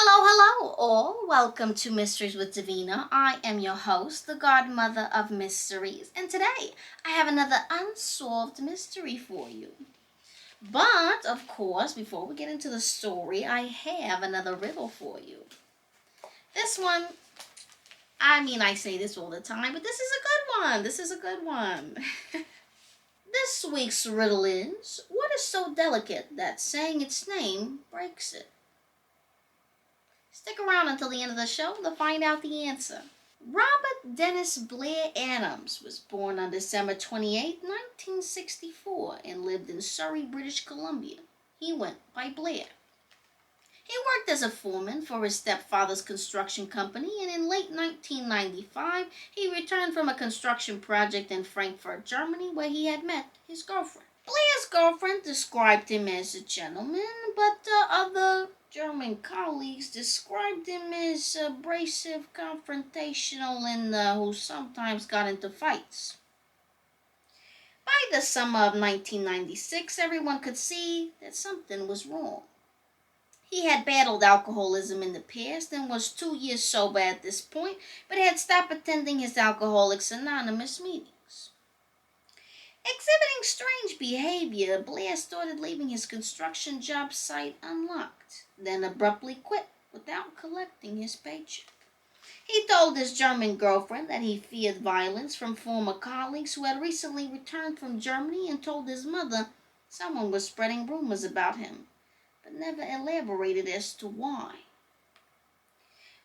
Hello, all. Welcome to Mysteries with Divina. I am your host, the Godmother of Mysteries, and today I have another unsolved mystery for you. But, of course, before we get into the story, I have another riddle for you. This one, I say this all the time, but this is a good one. This is a good one. This week's riddle is, what is so delicate that saying its name breaks it? Stick around until the end of the show to find out the answer. Robert Dennis Blair Adams was born on December 28, 1964, and lived in Surrey, British Columbia. He went by Blair. He worked as a foreman for his stepfather's construction company, and in late 1995, he returned from a construction project in Frankfurt, Germany, where he had met his girlfriend. Blair's girlfriend described him as a gentleman, but other German colleagues described him as abrasive, confrontational, and who sometimes got into fights. By the summer of 1996, everyone could see that something was wrong. He had battled alcoholism in the past and was 2 years sober at this point, but had stopped attending his Alcoholics Anonymous meetings. Exhibiting strange behavior, Blair started leaving his construction job site unlocked, then abruptly quit without collecting his paycheck. He told his German girlfriend that he feared violence from former colleagues who had recently returned from Germany, and told his mother someone was spreading rumors about him, but never elaborated as to why.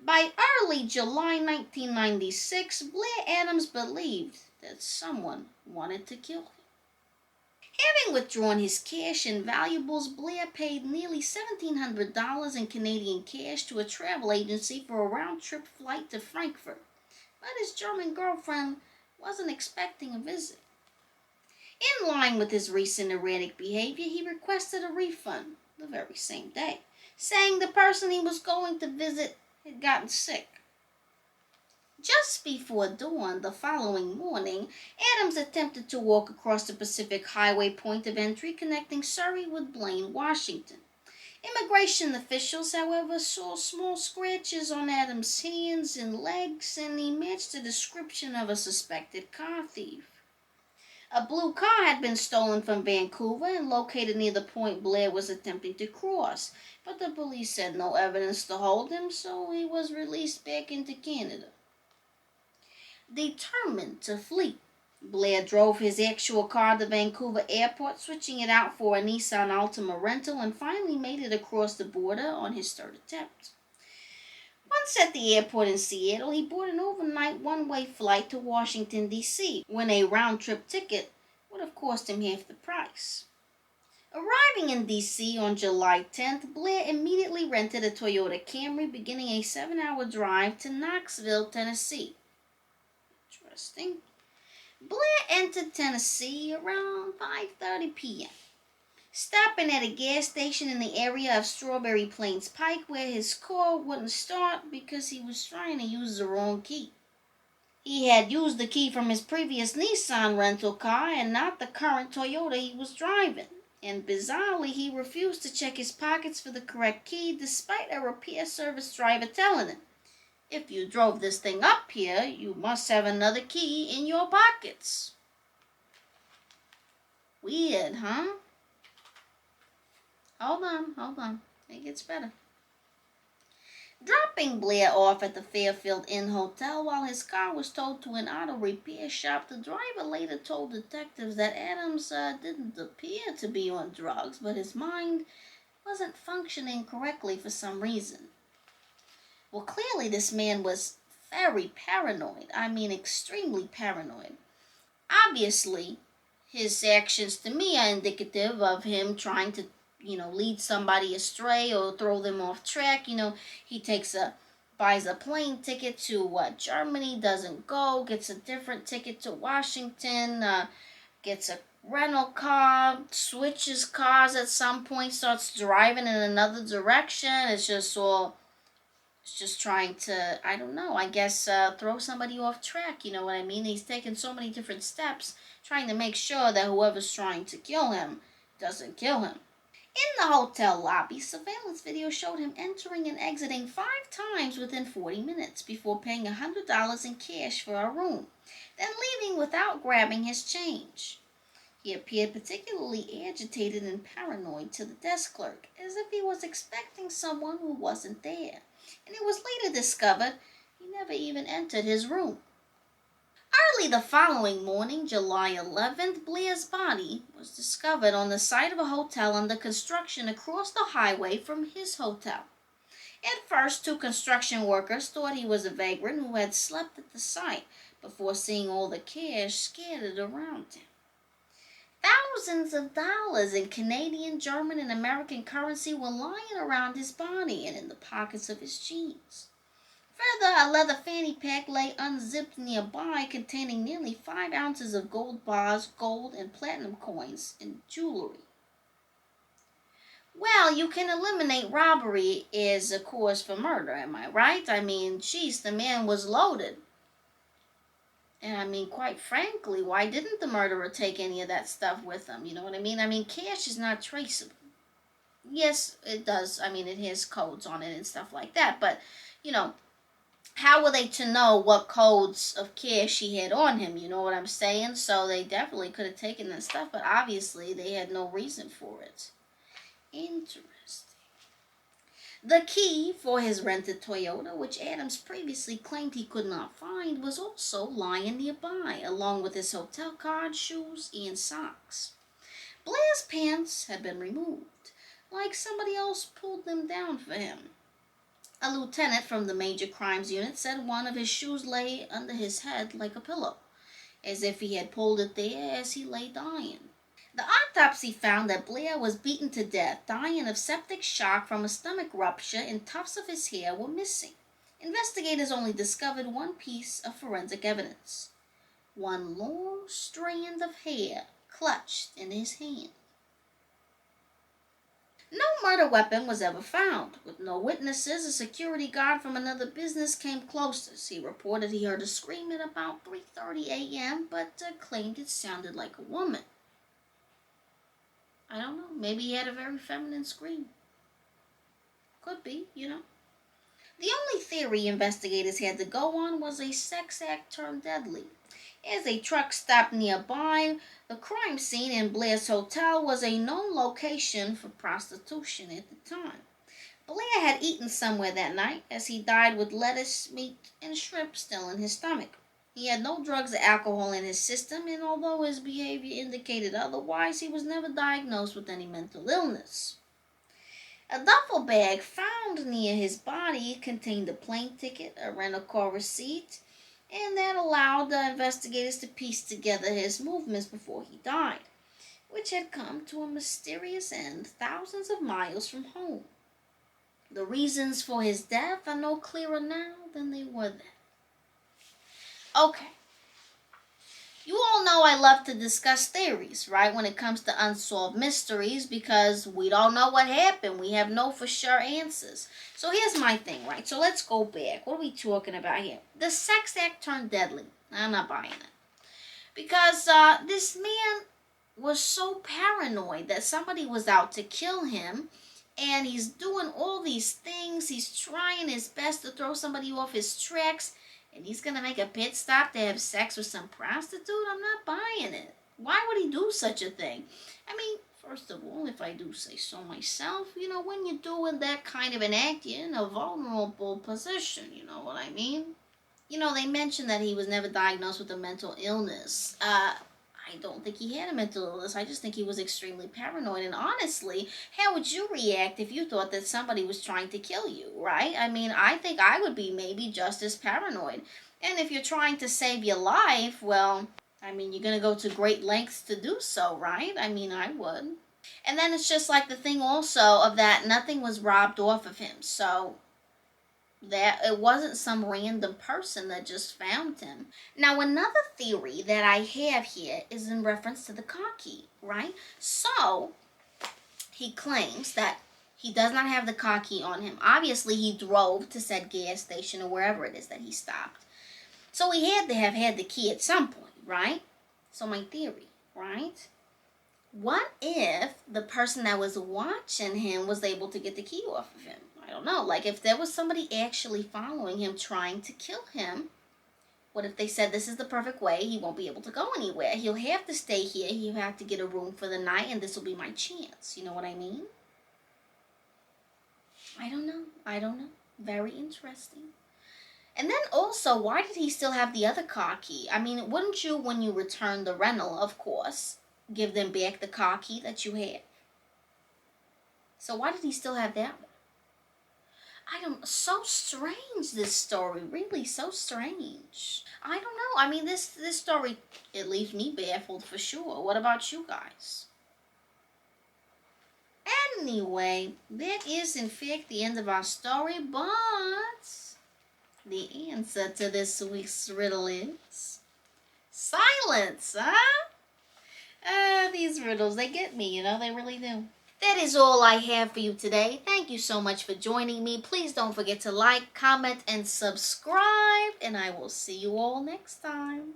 By early July 1996, Blair Adams believed that someone wanted to kill him. Having withdrawn his cash and valuables, Blair paid nearly $1,700 in Canadian cash to a travel agency for a round-trip flight to Frankfurt, but his German girlfriend wasn't expecting a visit. In line with his recent erratic behavior, he requested a refund the very same day, saying the person he was going to visit had gotten sick. Just before dawn the following morning, Adams attempted to walk across the Pacific Highway point of entry connecting Surrey with Blaine, Washington. Immigration officials, however, saw small scratches on Adams' hands and legs, and he matched the description of a suspected car thief. A blue car had been stolen from Vancouver and located near the point Blair was attempting to cross, but the police had no evidence to hold him, so he was released back into Canada. Determined to flee, Blair drove his actual car to Vancouver Airport, switching it out for a Nissan Altima rental, and finally made it across the border on his third attempt. Once at the airport in Seattle, he boarded an overnight one-way flight to Washington, D.C., when a round-trip ticket would have cost him half the price. Arriving in D.C. on July 10th, Blair immediately rented a Toyota Camry, beginning a 7-hour drive to Knoxville, Tennessee. Interesting. Blair entered Tennessee around 5:30 p.m., stopping at a gas station in the area of Strawberry Plains Pike, where his car wouldn't start because he was trying to use the wrong key. He had used the key from his previous Nissan rental car and not the current Toyota he was driving, and bizarrely he refused to check his pockets for the correct key despite a repair service driver telling him, "If you drove this thing up here, you must have another key in your pockets." Weird, huh? Hold on. It gets better. Dropping Blair off at the Fairfield Inn Hotel while his car was towed to an auto repair shop, the driver later told detectives that Adams didn't appear to be on drugs, but his mind wasn't functioning correctly for some reason. Well, clearly this man was very paranoid. Extremely paranoid. Obviously, his actions to me are indicative of him trying to, lead somebody astray or throw them off track. He buys a plane ticket to Germany, doesn't go, gets a different ticket to Washington, gets a rental car, switches cars at some point, starts driving in another direction. It's just trying to, I don't know, I guess throw somebody off track, you know what I mean? He's taken so many different steps trying to make sure that whoever's trying to kill him doesn't kill him. In the hotel lobby, surveillance video showed him entering and exiting 5 times within 40 minutes before paying $100 in cash for a room, then leaving without grabbing his change. He appeared particularly agitated and paranoid to the desk clerk, as if he was expecting someone who wasn't there, and it was later discovered he never even entered his room. Early the following morning, July 11th, Blair's body was discovered on the site of a hotel under construction across the highway from his hotel. At first, 2 construction workers thought he was a vagrant who had slept at the site before seeing all the cash scattered around him. Thousands of dollars in Canadian, German, and American currency were lying around his body and in the pockets of his jeans. Further, a leather fanny pack lay unzipped nearby, containing nearly 5 ounces of gold bars, gold, and platinum coins, and jewelry. Well, you can eliminate robbery as a cause for murder, am I right? I mean, geez, the man was loaded. And I mean, quite frankly, why didn't the murderer take any of that stuff with him? You know what I mean? I mean, cash is not traceable. Yes, it does. I mean, it has codes on it and stuff like that. But, how were they to know what codes of cash he had on him? You know what I'm saying? So they definitely could have taken that stuff, but obviously they had no reason for it. Interesting. The key for his rented Toyota, which Adams previously claimed he could not find, was also lying nearby, along with his hotel card, shoes, and socks. Blair's pants had been removed, like somebody else pulled them down for him. A lieutenant from the Major Crimes Unit said one of his shoes lay under his head like a pillow, as if he had pulled it there as he lay dying. The autopsy found that Blair was beaten to death, dying of septic shock from a stomach rupture, and tufts of his hair were missing. Investigators only discovered one piece of forensic evidence: one long strand of hair clutched in his hand. No murder weapon was ever found. With no witnesses, a security guard from another business came closest. He reported he heard a scream at about 3:30 a.m., but claimed it sounded like a woman. I don't know. Maybe he had a very feminine scream. Could be, The only theory investigators had to go on was a sex act turned deadly. As a truck stopped nearby, the crime scene in Blair's hotel was a known location for prostitution at the time. Blair had eaten somewhere that night, as he died with lettuce, meat, and shrimp still in his stomach. He had no drugs or alcohol in his system, and although his behavior indicated otherwise, he was never diagnosed with any mental illness. A duffel bag found near his body contained a plane ticket, a rental car receipt, and that allowed the investigators to piece together his movements before he died, which had come to a mysterious end thousands of miles from home. The reasons for his death are no clearer now than they were then. Okay. You all know I love to discuss theories, right, when it comes to unsolved mysteries, because we don't know what happened. We have no for sure answers. So here's my thing, right? So let's go back. What are we talking about here? The sex act turned deadly. I'm not buying it. Because this man was so paranoid that somebody was out to kill him, and he's doing all these things. He's trying his best to throw somebody off his tracks, and he's going to make a pit stop to have sex with some prostitute? I'm not buying it. Why would he do such a thing? I mean, first of all, if I do say so myself, when you're doing that kind of an act, you're in a vulnerable position, you know what I mean? They mentioned that he was never diagnosed with a mental illness. I don't think he had a mental illness. I just think he was extremely paranoid. And honestly, how would you react if you thought that somebody was trying to kill you, right? I mean, I think I would be maybe just as paranoid. And if you're trying to save your life, well, I mean, you're going to go to great lengths to do so, right? I mean, I would. And then it's just like the thing also of that nothing was robbed off of him. So that it wasn't some random person that just found him. Now, another theory that I have here is in reference to the car key, right? So, he claims that he does not have the car key on him. Obviously, he drove to said gas station or wherever it is that he stopped. So, he had to have had the key at some point, right? So, my theory, right? What if the person that was watching him was able to get the key off of him? I don't know. Like, if there was somebody actually following him, trying to kill him, what if they said this is the perfect way? He won't be able to go anywhere. He'll have to stay here. He'll have to get a room for the night, and this will be my chance. You know what I mean? I don't know. I don't know. Very interesting. And then also, why did he still have the other car key? I mean, wouldn't you, when you return the rental, of course, give them back the car key that you had? So why did he still have that one? I don't, so strange, this story, really so strange. I don't know. I mean, this story, it leaves me baffled for sure. What about you guys? Anyway, that is in fact the end of our story, but the answer to this week's riddle is silence, huh? These riddles, they get me, you know, they really do. That is all I have for you today. Thank you so much for joining me. Please don't forget to like, comment, and subscribe, and I will see you all next time.